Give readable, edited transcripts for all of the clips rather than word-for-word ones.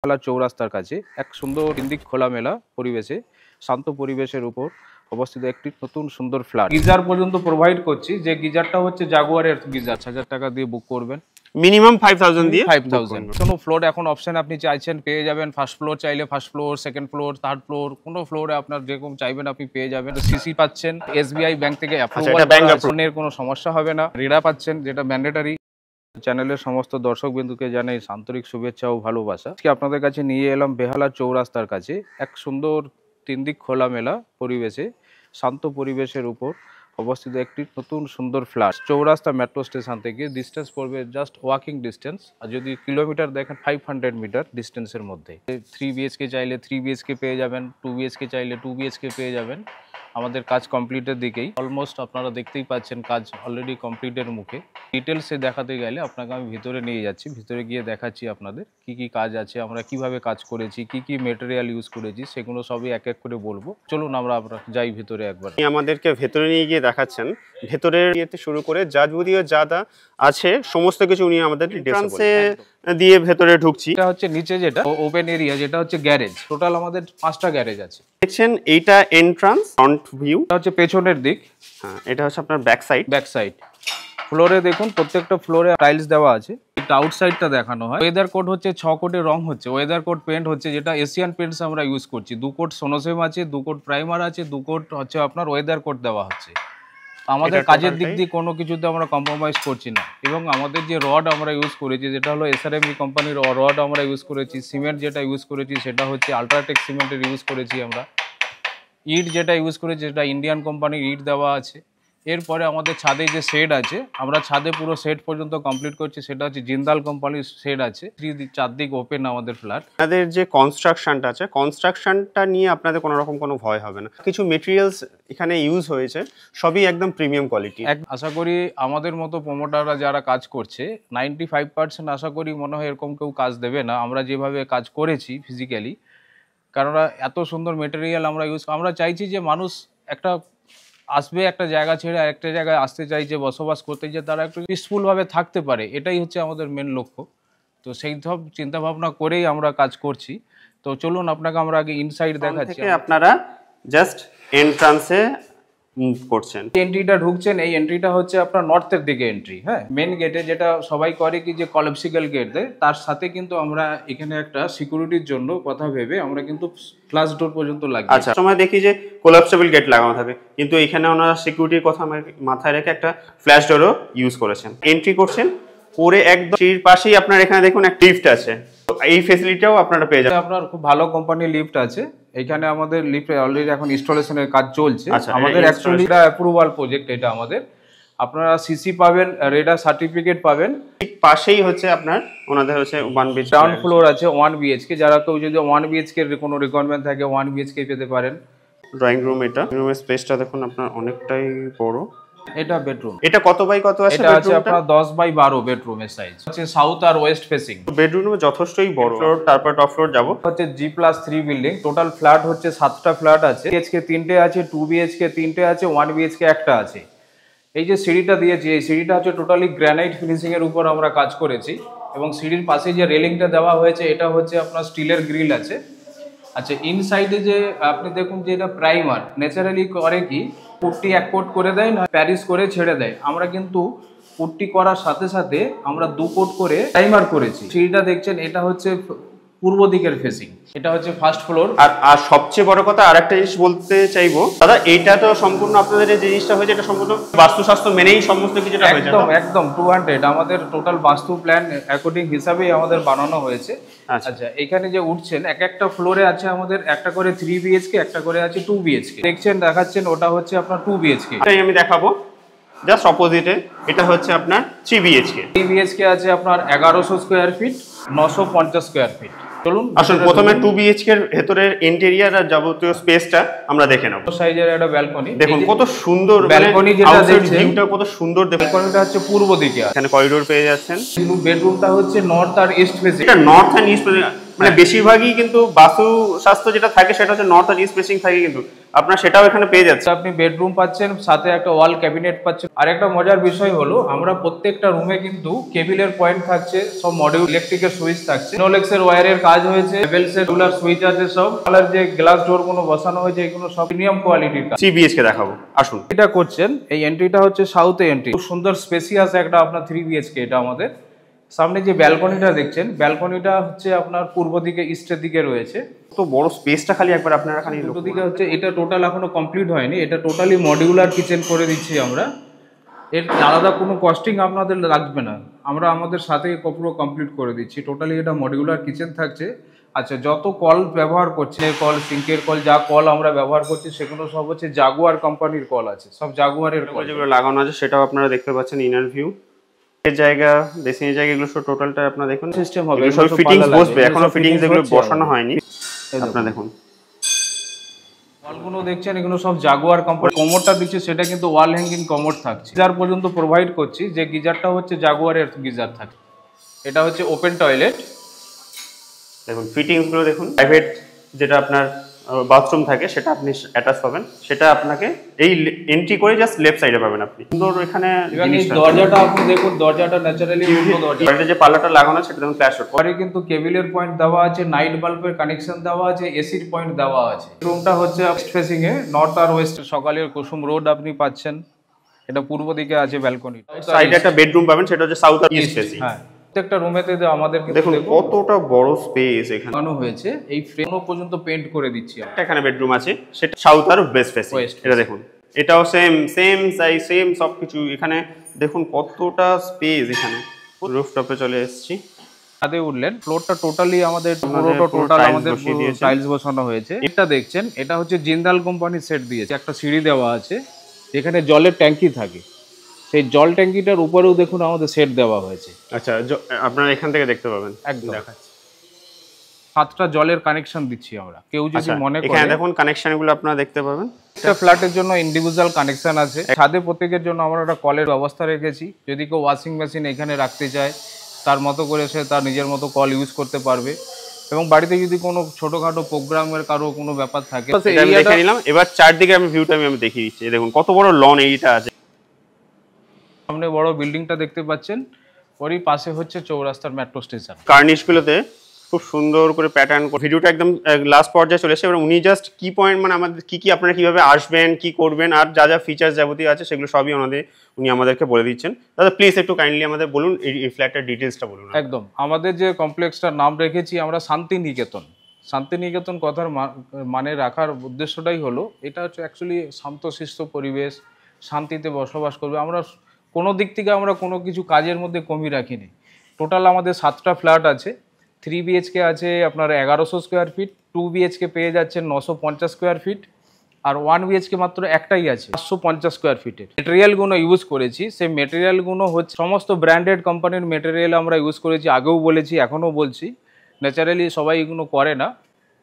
বেহালা চৌরাস্তার কাছে এক সুন্দর কেন্দ্রিক খোলামেলা পরিবেশে শান্ত পরিবেশের উপর অবস্থিত একটি নতুন সুন্দর ফ্ল্যাট। গিজার পর্যন্ত প্রোভাইড করছি, যে গিজারটা হচ্ছে জাগুয়ারের গিজার। 5,000 টাকা দিয়ে বুক করবেন, মিনিমাম 5,000 দিয়ে 5,000। কোনো ফ্লোর এখন অপশন আপনি চাইছেন পেয়ে যাবেন। ফার্স্ট ফ্লোর চাইলে first floor, second floor, third floor, কোনো ফ্লোরে আপনার যেরকম চাইবেন আপনি পেয়ে যাবেন। সিসি পাচ্ছেন, SBI ব্যাংক থেকে অ্যাপ্রুভাল, কোনো সমস্যা হবে না। রেডা পাচ্ছেন, যেটা ম্যান্ডেটারি। চ্যানেলের সমস্ত দর্শক বিন্দুকে জানাই আন্তরিক শুভেচ্ছা ও ভালোবাসা। আজকে আপনাদের কাছে নিয়ে এলাম বেহালা চৌরাস্তার কাছে এক সুন্দর তিনদিক খোলামেলা পরিবেশে শান্ত পরিবেশের উপর অবস্থিত একটি নতুন সুন্দর ফ্ল্যাট। চৌরাস্তা মেট্রো স্টেশন থেকে ডিস্টেন্স পড়বে জাস্ট ওয়াকিং ডিস্টেন্স, আর যদি কিলোমিটার দেখেন 500 মিটার ডিস্টেন্সের মধ্যে। 3 BHK চাইলে 3 BHK পেয়ে যাবেন, 2 BHK চাইলে 2 BHK পেয়ে যাবেন। আমাদের কাজ কমপ্লিটের দিকেই, অলমোস্ট আপনারা দেখতেই পাচ্ছেন কাজ অলরেডি কমপ্লিটের মুখে। ডিটেলসে দেখাতে গেলে আপনাকে আমি ভিতরে নিয়ে যাচ্ছি, ভিতরে গিয়ে দেখাচ্ছি আপনাদের কি কি কাজ আছে, আমরা কিভাবে কাজ করেছি, কি কি মেটেরিয়াল ইউজ করেছি, সেগুলো সবই এক এক করে বলবো। চলুন আমরা যাই ভিতরে একবার। আমাদেরকে ভেতরে নিয়ে গিয়ে দেখাচ্ছেন, ভেতরের ইয়েতে শুরু করে যাবতীয় যা আছে সমস্ত কিছু উনি আমাদের ডিটেলসে দিয়ে ভেতরে ঢুকছি। এটা হচ্ছে নিচে যেটা ওপেন এরিয়া, যেটা হচ্ছে গ্যারেজ। টোটাল আমাদের 5টা গ্যারেজ আছে। দেখছেন এইটা এন্ট্রান্স, ফ্রন্ট ভিউ। এটা হচ্ছে পেছনের দিক। হ্যাঁ, এটা হচ্ছে আপনার ব্যাক সাইড। ফ্লোরে দেখুন প্রত্যেকটা ফ্লোরে টাইলস দেওয়া আছে। এটা আউটসাইডটা দেখানো হয়। ওয়েদার কোড হচ্ছে 6 কোটের রং হচ্ছে ওয়েদার কোড পেন্ট হচ্ছে, যেটা এশিয়ান পেন্টস আমরা ইউজ করছি। 2 কোট সোনোসেম আছে, 2 কোট প্রাইমার আছে, 2 কোট হচ্ছে আপনার ওয়েদার কোড দেওয়া হচ্ছে। আমাদের কাজের দিক দিয়ে কোনো কিছুতে আমরা কম্প্রোমাইজ করছি না। এবং আমাদের যে রড আমরা ইউজ করেছি, যেটা হলো SRME কোম্পানির রড আমরা ইউজ করেছি। সিমেন্ট যেটা ইউজ করেছি সেটা হচ্ছে আল্ট্রাটেক সিমেন্টের ইউজ করেছি আমরা। ইট যেটা ইউজ করেছি সেটা ইন্ডিয়ান কোম্পানির ইট দেওয়া আছে। এরপরে আমাদের ছাদে যে শেড আছে, আমরা ছাদে পুরো শেড পর্যন্ত কমপ্লিট করছি, সেটা হচ্ছে জিন্দাল কোম্পানির শেড আছে। 4 ওপেন আমাদের ফ্ল্যাট। আপনাদের যে কনস্ট্রাকশনটা আছে, কনস্ট্রাকশনটা নিয়ে আপনাদের কোনো রকম কোনো ভয় হবে না। কিছু মেটেরিয়ালস এখানে ইউজ হয়েছে, সবই একদম প্রিমিয়াম কোয়ালিটি। আশা করি আমাদের মতো প্রমোটাররা যারা কাজ করছে 95% আশা করি মনে হয় এরকম কেউ কাজ দেবে না, আমরা যেভাবে কাজ করেছি ফিজিক্যালি। কারণ এত সুন্দর মেটেরিয়াল আমরা চাইছি যে মানুষ আসবে একটা জায়গা ছেড়ে আরেকটা জায়গায় আসতে চাইছে, বসবাস করতে চাইছে, তারা একটু পিসফুলভাবে থাকতে পারে। এটাই হচ্ছে আমাদের মেন লক্ষ্য। তো সেই সব চিন্তাভাবনা করেই আমরা কাজ করছি। তো চলুন আপনাকে আমরা আগে ইনসাইড দেখাচ্ছি। আপনারা জাস্ট এন্ট্রান্সে মুভ করছেন, এন্ট্রিটা ঢুকছেন। এই এন্ট্রিটা হচ্ছে আপনার নর্থের দিকে এন্ট্রি। হ্যাঁ, মেন গেটে যেটা সবাই করে কি যে কলাপসিক্যাল গেট দেয়, তার সাথে কিন্তু আমরা এখানে একটা সিকিউরিটির জন্য কথা ভেবে আমরা কিন্তু ফ্লাশ ডোর পর্যন্ত লাগিয়েছি। আচ্ছা, সময় দেখি যে কোলাপসেবল গেট লাগানো থাকে, কিন্তু এখানে ওনারা সিকিউরিটির কথা মাথায় রেখে একটা ফ্ল্যাশ ডোরও ইউজ করেছেন। এন্ট্রি করছেন করে একদম সিঁড়ির পাশেই আপনার এখানে দেখুন একটা লিফট আছে। এই ফ্যাসিলিটিটাও আপনারা পেয়ে যাবেন। আপনার খুব ভালো কোম্পানির লিফট আছে এখানে। আমাদের লিফটে অলরেডি এখন ইনস্টলেশনের কাজ চলছে। আমাদের অ্যাকচুয়ালি এটা অ্যাপ্রুভাল প্রজেক্ট। এটা আমাদের আপনারা সিসি পাবেন, রেডা সার্টিফিকেট পাবেন। ঠিক পাশেই হচ্ছে আপনার ওনাদের হচ্ছে 1 BHK ডাউন ফ্লোর আছে 1 BHK। যারা কেউ যদি 1 BHK এর কোনো রিকোয়ারমেন্ট থাকে 1 BHK পেতে পারেন। ড্রয়িং রুম, এটা রুমের স্পেসটা দেখুন আপনার অনেকটাই বড়। এটা বেডরুম। এটা কত বাই কত আছে? এটা আছে আপনার 10 বাই 12 বেডরুমের সাইজ। হচ্ছে সাউথ আর ওয়েস্ট ফেসিং। বেডরুম যথেষ্টই বড়। ফ্লোর, তারপর টপ ফ্লোর যাব। হচ্ছে G+3 বিল্ডিং। টোটাল ফ্ল্যাট হচ্ছে 7টা ফ্ল্যাট আছে। BHK 3টে আছে, 2 BHK 3টে আছে, 1 BHK একটা আছে। এই যে সিঁড়িটা দিয়েছি, এই সিঁড়িটা হচ্ছে টোটালি গ্রানাইট ফিনিশিং এর উপর আমরা কাজ করেছি। এবং সিঁড়ির পাশে যে রেলিংটা দেওয়া হয়েছে এটা হচ্ছে আপনার স্টিলের গ্রিল আছে। আচ্ছা, ইনসাইডে যে আপনি দেখুন যে এটা প্রাইমার। ন্যাচারালি করে কি পুট্টি 1 কোট করে দেয় না, প্যারিস করে ছেড়ে দেয়। আমরা কিন্তু পুট্টি করার সাথে সাথে আমরা 2 কোট করে প্রাইমার করেছি। সিঁড়িটা দেখছেন, এটা হচ্ছে পূর্ব দিকের ফেসিং। এটা হচ্ছে ফার্স্ট ফ্লোর। আর সবচেয়ে বড় কথা আরেকটা জিনিস বলতে চাইবো দাদা, এইটা তো সম্পূর্ণ আপনাদের যে জিনিসটা হয়েছে এটা সম্পূর্ণ বাস্তুশাস্ত্র মেনেই সমস্ত কিছুটা হয়েছে। একদম 200 আমাদের টোটাল বাস্তু প্ল্যান অ্যাকর্ডিং হিসাবেই আমাদের বানানো হয়েছে। আচ্ছা, এখানে যে উঠছেন এক একটা ফ্লোরে আছে আমাদের একটা করে 3 BHK, একটা করে আছে 2 BHK। দেখাচ্ছেন ওটা হচ্ছে আপনার 2 BHK। এটাই আমি দেখাবো জাস্ট অপোজিটে। এটা হচ্ছে আপনার 3 BHK। 3 BHK আছে আপনার 1100 স্কোয়ার ফিট, 950 স্কোয়ার ফিট। চলুন আসলে প্রথমে 2 BHK এর ভেতরের ইন্টেরিয়র আর যাবতীয় স্পেসটা আমরা দেখে নেব। সাইজের একটা ব্যালকনি দেখুন কত সুন্দর ব্যালকনি, যেটা দেখছেন ভিউটা কত সুন্দর। ব্যালকনিটা হচ্ছে পূর্ব দিকে। এখানে করিডোর পেয়ে যাচ্ছেন। বেডরুমটা হচ্ছে নর্থ আর ইস্ট ফেসিং। এটা নর্থ এন্ড ইস্ট মানে বেশিরভাগই কিন্তু বাস্তু স্বাস্থ্য যেটা থাকে সেটা হচ্ছে নর্থ আর ইস্ট ফেসিং থাকে, কিন্তু আপনার সেটাও এখানে পেয়ে যাচ্ছে। আপনি বেডরুম পাচ্ছেন, সাথে একটা ওয়াল ক্যাবিনেট পাচ্ছেন। আর একটা মজার বিষয় হলো আমরা প্রত্যেকটা রুমে কিন্তু কেবিলের পয়েন্ট থাকছে, সব মডিউল ইলেকট্রিকের সুইচ থাকছে, ইনোলেক্স এর ওয়্যারের কাজ হয়েছে, হেভেলস এর রুলার সুইচ আছে সব। কালার যে গ্লাস ডোর গুলো বসানো হয়েছে এগুলো সব প্রিমিয়াম কোয়ালিটির কাজ। 3 বিএইচকে দেখাবো, আসুন। এটা করছেন, এই এন্ট্রিটা হচ্ছে সাউথে এন্ট্রি, খুব সুন্দর স্পেসিয়াস একটা আপনার 3 বিএইচকে। এটা আমাদের সামনে যে ব্যালকনিটা দেখছেন, ব্যালকনিটা হচ্ছে আপনার পূর্ব দিকে ইস্টের দিকে রয়েছে। তো বড় স্পেসটা খালি একবার আপনারা খালি পূর্ব দিকে হচ্ছে, এটা টোটাল এখনো কমপ্লিট হয়নি, এটা টোটালি মডিউলার কিচেন করে দিচ্ছি আমরা। এর আলাদা কোনো কস্টিং আপনাদের লাগবে না, আমরা আমাদের সাথে পুরো কমপ্লিট করে দিচ্ছি। টোটালি এটা মডিউলার কিচেন থাকছে। আচ্ছা, যত কল ব্যবহার করছে, কল, সিঙ্কের কল, যা কল আমরা ব্যবহার করছি সেগুলো সব হচ্ছে জাগুয়ার কোম্পানির কল আছে, সব জাগুয়ারের কল যেগুলো লাগানো আছে সেটাও আপনারা দেখতে পাচ্ছেন। ইনার ভিউ এর জায়গা, বেসিং এর জায়গা, এগুলো সব টোটালটা আপনারা দেখুন সিস্টেম হবে, সব ফিটিংস বসবে, এখনো ফিটিংস এগুলো বসানো হয়নি। আপনারা দেখুন ওয়ালগুলো দেখছেন, এগুলো সব জাগুয়ার কোম্পানি। কমোডটা দিচ্ছে সেটা কিন্তু ওয়াল হ্যাঙ্গিং কমোড থাকছে। গিজার পর্যন্ত প্রোভাইড করছি, যে গিজারটা হচ্ছে জাগুয়ারের গিজার থাকে। এটা হচ্ছে ওপেন টয়লেট, দেখুন ফিটিংস গুলো দেখুন। প্রাইভেট যেটা আপনার বাথরুম থাকে সেটা আপনি অ্যাটাচ পাবেন, সেটা আপনাকে এই এন্ট্রি করে জাস্ট লেফট সাইডে পাবেন আপনি। সুন্দর এখানে দরজাটা আপনি দেখুন, দরজাটা ন্যাচারালি দরজা, যে পাল্লাটা লাগানো আছে সেটা দেখুন ফ্ল্যাশ আউট পরে কিন্তু কেবিলের পয়েন্ট দেওয়া আছে, নাইট বাল্বের কানেকশন দেওয়া আছে, এসির পয়েন্ট দেওয়া আছে। রুমটা হচ্ছে ওয়েস্ট ফেসিং এ, নর্থ আর ওয়েস্ট। সকালের কুসুম রোড আপনি পাচ্ছেন, এটা পূর্ব দিকে আছে ব্যালকনি। সাইডে একটা বেডরুম পাবেন, সেটা হচ্ছে সাউথ আর ইস্ট ফেসিং। হ্যাঁ, প্রত্যেকটা রুমেতে আমাদের দেখুন কতটা বড় স্পেস এখানে বানানো হয়েছে। এই ফ্রেমও পর্যন্ত পেইন্ট করে দিচ্ছি। এখানে বেডরুম আছে, সেটা সাউথ আর ওয়েস্ট ফেসিং। এটা দেখুন, এটাও সেম সাইজ, সেম সবকিছু। এখানে দেখুন কতটা স্পেস। এখানে রুফটপে চলে এসেছি, ছাদে উঠলেন। ফ্লোরটা টোটালি আমাদের টোটাল আমাদের টাইলস বসানো হয়েছে। এটা দেখছেন, এটা হচ্ছে জিন্দাল কোম্পানির সেট দিয়েছে। একটা সিঁড়ি দেওয়া আছে যেখানে জলের ট্যাঙ্কি থাকে, সেই জল ট্যাঙ্কিটার উপরেও দেখুন আমাদের সেট দেওয়া হয়েছে। আচ্ছা, আপনারা এখান থেকে দেখতে পাবেন। একদম দেখাচ্ছি, 7টা জলের কানেকশন দিচ্ছি আমরা। কেউ যদি মনে করে, এখানে দেখুন কানেকশনগুলো আপনারা দেখতে পাবেন। একটা ফ্ল্যাটের জন্য ইন্ডিভিজুয়াল কানেকশন আছে। ছাদে প্রত্যেকের জন্য আমরা একটা কলের ব্যবস্থা রেখেছি। যদি কেউ ওয়াশিং মেশিন এখানে রাখতে চায়, তার মতো করে সে তার নিজের মতো কল ইউজ করতে পারবে। এবং বাড়িতে যদি কোনো ছোটখাটো প্রোগ্রামের কারো কোনো ব্যাপার থাকে, দেখে নিলাম। এবার চারদিকে আমি ভিউটা আমি দেখিয়ে দিচ্ছি। দেখুন কত বড় লন এরিয়াটা আছে। সামনে বড় বিল্ডিংটা দেখতে পাচ্ছেন, ওরই পাশে হচ্ছে চৌরাস্তার মেট্রো স্টেশন। কার্নিশগুলোতে খুব সুন্দর করে প্যাটার্ন, ভিডিওটা একদম লাস্ট পর্যায়ে চলে এসে, এবং উনি জাস্ট কি পয়েন্ট, মানে আমাদের কি আপনারা কিভাবে আসবেন, কি করবেন, আর যা যা ফিচার্স যাবতীয় আছে সেগুলো সবই উনি আমাদেরকে বলে দিচ্ছেন। দাদা প্লিজ একটু কাইন্ডলি আমাদের বলুন এই ফ্ল্যাটের ডিটেলসটা বলুন। একদম, আমাদের যে কমপ্লেক্সটার নাম রেখেছি আমরা শান্তিনিকেতন। শান্তিনিকেতন কথার মানে রাখার উদ্দেশ্যটাই হলো, এটা হচ্ছে অ্যাকচুয়ালি শান্তশিষ্ট পরিবেশ, শান্তিতে বসবাস করবে। আমরা কোনো দিক থেকে আমরা কোনো কিছু কাজের মধ্যে কমি রাখিনি। টোটাল আমাদের 7টা ফ্ল্যাট আছে। 3 বিএইচকে আছে আপনার 1100 স্কোয়ার ফিট, 2 বিএইচকে পেয়ে যাচ্ছেন 950 স্কোয়ার ফিট, আর 1 বিএইচকে মাত্র একটাই আছে 550 স্কোয়ার ফিটের। মেটেরিয়ালগুলো ইউজ করেছি, সেই মেটেরিয়ালগুলো হচ্ছে সমস্ত ব্র্যান্ডেড কোম্পানির মেটেরিয়াল আমরা ইউজ করেছি। আগেও বলেছি, এখনও বলছি, ন্যাচারালি সবাই এগুলো করে না।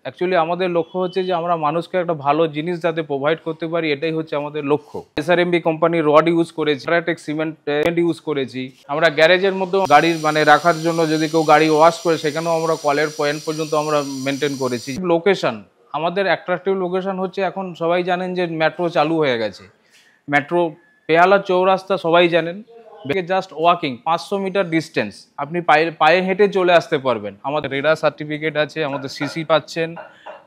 অ্যাকচুয়ালি আমাদের লক্ষ্য হচ্ছে যে আমরা মানুষকে একটা ভালো জিনিস যাতে প্রোভাইড করতে পারি, এটাই হচ্ছে আমাদের লক্ষ্য। এসআরএমবি কোম্পানির রড ইউজ করেছি, ট্রাটেক সিমেন্ট ইউজ করেছি। আমরা গ্যারেজের মধ্যে গাড়ির রাখার জন্য যদি কেউ গাড়ি ওয়াশ করে, সেখানেও আমরা কলের পয়েন্ট পর্যন্ত আমরা মেনটেন করেছি। লোকেশন, আমাদের অ্যাট্রাকটিভ লোকেশন হচ্ছে, এখন সবাই জানেন যে মেট্রো চালু হয়ে গেছে। মেট্রো বেহালা চৌরাস্তা সবাই জানেন, জাস্ট ওয়াকিং 500 মিটার ডিস্টেন্স, আপনি পায়ে হেঁটে চলে আসতে পারবেন। আমাদের রেডা সার্টিফিকেট আছে, আমাদের সিসি পাচ্ছেন,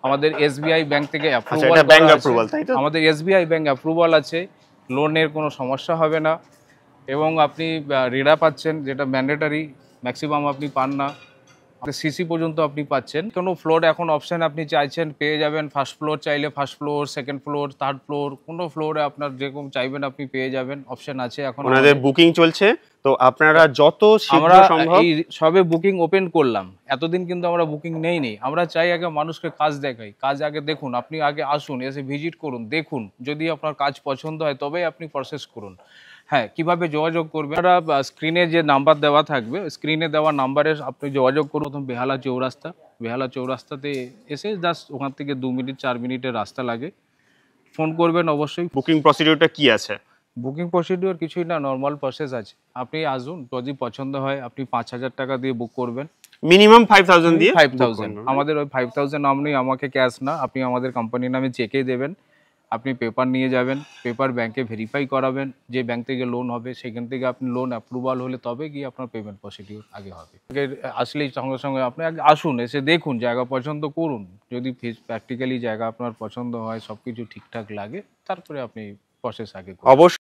আমাদের এসবিআই ব্যাংক থেকে অ্যাপ্রুভাল, আমাদের এসবিআই ব্যাংক অ্যাপ্রুভাল আছে, লোনের কোনো সমস্যা হবে না। এবং আপনি রেডা পাচ্ছেন, যেটা ম্যান্ডেটারি, ম্যাক্সিমাম আপনি পান না। সিসি পর্যন্ত আপনি পাচ্ছেন। কোনো ফ্লোর এখন অপশন আপনি চাইছেন পেয়ে যাবেন। ফার্স্ট ফ্লোর চাইলে first floor, second floor, third floor, কোনো ফ্লোরে আপনার যেরকম চাইবেন আপনি পেয়ে যাবেন, অপশন আছে। এখন আমাদের বুকিং চলছে, তো আপনারা যত শীঘ্র সম্ভব, এই সবে বুকিং ওপেন করলাম, এতদিন কিন্তু আমরা বুকিং নেইনি। আমরা চাই আগে মানুষকে কাজ দেখাই, কাজ আগে দেখুন। আপনি আগে আসুন, এসে ভিজিট করুন, দেখুন, যদি আপনার কাজ পছন্দ হয় তবেই আপনি প্রসেস করুন। হ্যাঁ, কিভাবে যোগাযোগ করবেন, স্ক্রিনে যে নাম্বার দেওয়া থাকবে, স্ক্রিনে দেওয়া নাম্বারে আপনি যোগাযোগ করুন। প্রথম বেহালা চৌরাস্তাতে এসে জাস্ট ওখান থেকে 2 মিনিট 4 মিনিটের রাস্তা লাগে, ফোন করবেন অবশ্যই। বুকিং প্রসিডিউরটা কি আছে? বুকিং প্রসিডিউর কিছুই না, নর্মাল প্রসেস আছে। আপনি আসুন, যদি পছন্দ হয় আপনি 5000 টাকা দিয়ে বুক করবেন, মিনিমাম 5000 দিয়ে 5000 আমাদের ওই 5000 আপনি আমাকে ক্যাশ না, আপনি আমাদের কোম্পানির নামে চেকে দেবেন, আপনি পেপার নিয়ে যাবেন, পেপার ব্যাংকে ভেরিফাই করাবেন, যে ব্যাংক থেকে লোন হবে সেখান থেকে আপনি লোন অ্যাপ্রুভাল হলে তবে গিয়ে আপনার পেমেন্ট প্রসিডিউর আগে হবে। আসলেই সঙ্গে সঙ্গে আপনি আগে আসুন, এসে দেখুন, জায়গা পছন্দ করুন, যদি প্র্যাকটিক্যালি জায়গা আপনার পছন্দ হয়, সব কিছু ঠিকঠাক লাগে, তারপরে আপনি প্রসেস আগে করুন। অবশ্যই